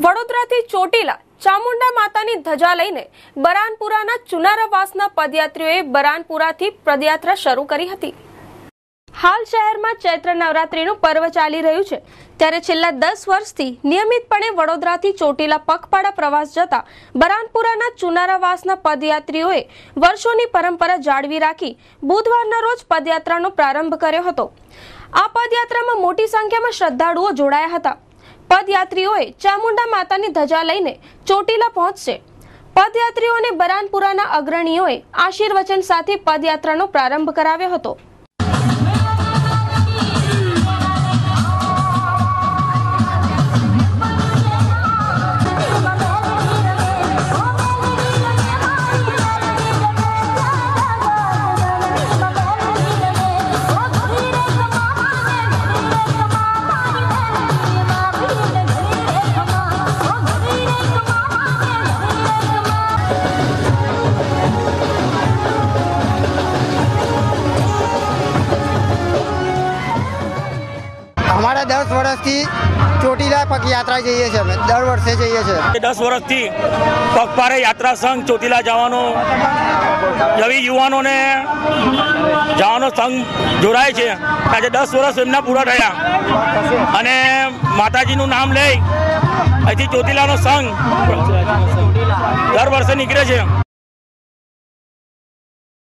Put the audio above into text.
વડોદરાથી ચોટીલા ચામુંડા માતાની ધજા લઈને બરાનપુરાના ચુનારાવાસના પદયાત્રીઓએ બરાનપુરાથી પદયાત્રા શરૂ કરી હતી। હાલ શહેરમાં ચૈત્ર નવરાત્રીનું પર્વ ચાલી રહ્યું છે, ત્યારે છેલ્લા 10 વર્ષથી નિયમિતપણે વડોદરાથી ચોટીલા પગપાળા પ્રવાસ જતા બરાનપુરાના ચુનારાવાસના પદયાત્રીઓએ વર્ષોની પરંપરા જાળવી રાખી બુધવારના રોજ પદયાત્રાનો પ્રારંભ કર્યો હતો। આ પદયાત્રામાં મોટી સંખ્યામાં શ્રદ્ધાળુઓ જોડાયા હતા। પદયાત્રીઓએ ચામુંડા માતાની ધજા લઈને ચોટીલા પહોંચશે। પદયાત્રીઓને બરાનપુરાના અગ્રણીઓએ આશીર્વચન સાથે પદયાત્રાનો પ્રારંભ કરાવ્યો હતો। हमारा 10 वर्षથી ચોટીલા પગ યાત્રા જઈએ છીએ, અમે દર વર્ષે જઈએ છીએ। 10 વર્ષથી પગપાળા યાત્રા સંઘ ચોટીલા જવાનો નવી યુવાનોને જવાનો સંઘ જોડાય છે। આજે 10 વર્ષ એમના પૂરા થયા અને માતાજીનું નામ લઈ અહીંથી ચોટીલાનો સંઘ દર વર્ષે નીકળે છે।